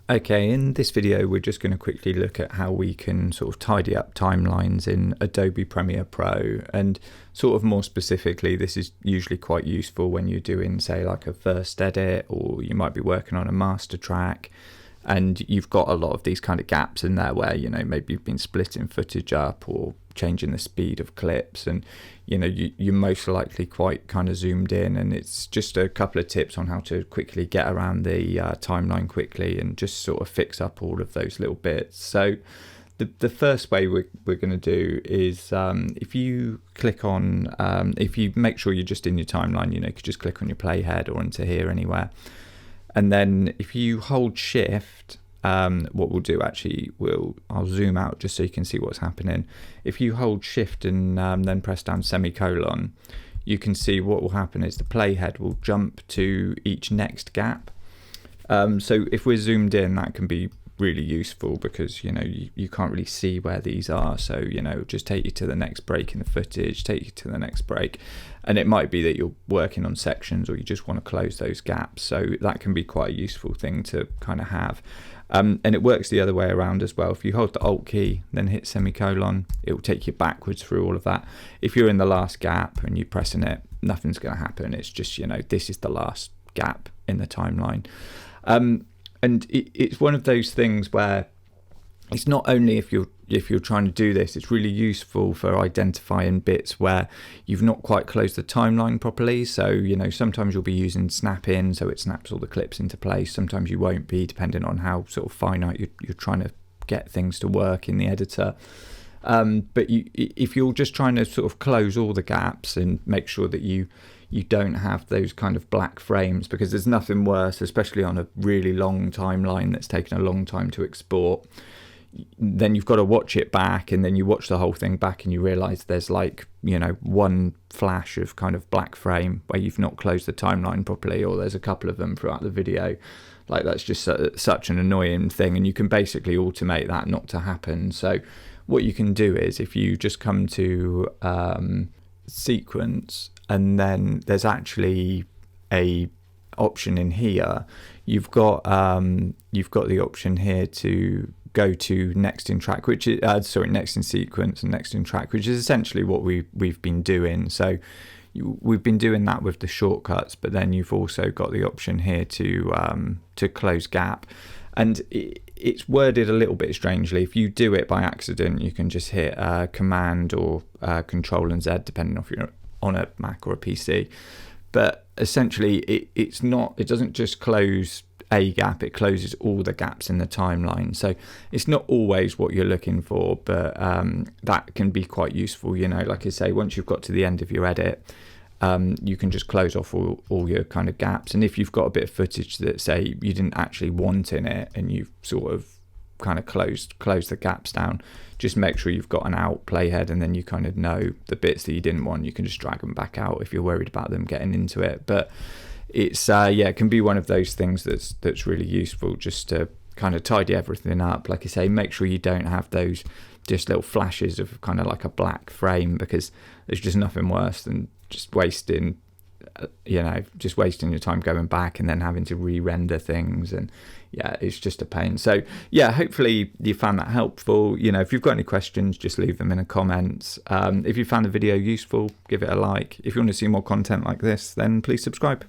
Okay, in this video we're just going to quickly look at how we can sort of tidy up timelines in Adobe Premiere Pro, and sort of more specifically this is usually quite useful when you're doing, say, like a first edit, or you might be working on a master track and you've got a lot of these kind of gaps in there where, you know, maybe you've been splitting footage up or changing the speed of clips, and you know you're most likely quite kind of zoomed in, and it's just a couple of tips on how to quickly get around the timeline quickly and just sort of fix up all of those little bits. So the first way we're going to do is if you click on if you make sure you're just in your timeline, you know, you could just click on your playhead or into here anywhere, and then if you hold shift, what we'll do actually, I'll zoom out just so you can see what's happening. If you hold shift and then press down semicolon, you can see what will happen is the playhead will jump to each next gap. So if we're zoomed in, that can be really useful because, you know, you can't really see where these are. So, you know, just take you to the next break in the footage, take you to the next break. And it might be that you're working on sections or you just want to close those gaps. So that can be quite a useful thing to kind of have. And it works the other way around as well. If you hold the Alt key, then hit semicolon, it will take you backwards through all of that. If you're in the last gap and you're pressing it, nothing's going to happen. It's just, you know, this is the last gap in the timeline. And it's one of those things where it's not only if you're trying to do this, it's really useful for identifying bits where you've not quite closed the timeline properly. So, you know, sometimes you'll be using snap in, so it snaps all the clips into place. Sometimes you won't be, depending on how sort of finite you're trying to get things to work in the editor. But if you're just trying to sort of close all the gaps and make sure that you don't have those kind of black frames, because there's nothing worse, especially on a really long timeline that's taken a long time to export. Then you've got to watch it back, and then you watch the whole thing back and you realize there's, like, you know, one flash of kind of black frame where you've not closed the timeline properly, or there's a couple of them throughout the video. Like, that's just such an annoying thing, and you can basically automate that not to happen. So what you can do is, if you just come to sequence, and then there's actually a option in here, you've got the option here to go to next in track, which is next in sequence and next in track, which is essentially what we've been doing. So we've been doing that with the shortcuts, but then you've also got the option here to close gap, and it's worded a little bit strangely. If you do it by accident, you can just hit Command or Control and Z, depending on if you're on a Mac or a PC. But essentially, it doesn't just close a gap, it closes all the gaps in the timeline. So it's not always what you're looking for, but that can be quite useful. You know, like I say, once you've got to the end of your edit, you can just close off all your kind of gaps. And if you've got a bit of footage that, say, you didn't actually want in it, and you've sort of kind of closed the gaps down, just make sure you've got an out playhead, and then you kind of know the bits that you didn't want, you can just drag them back out if you're worried about them getting into it. But it's it can be one of those things that's really useful, just to kind of tidy everything up. Like I say, make sure you don't have those just little flashes of kind of like a black frame, because there's just nothing worse than just wasting your time going back and then having to re-render things, and it's just a pain. So hopefully you found that helpful. You know, if you've got any questions, just leave them in the comments. If you found the video useful, give it a like. If you want to see more content like this, then please subscribe.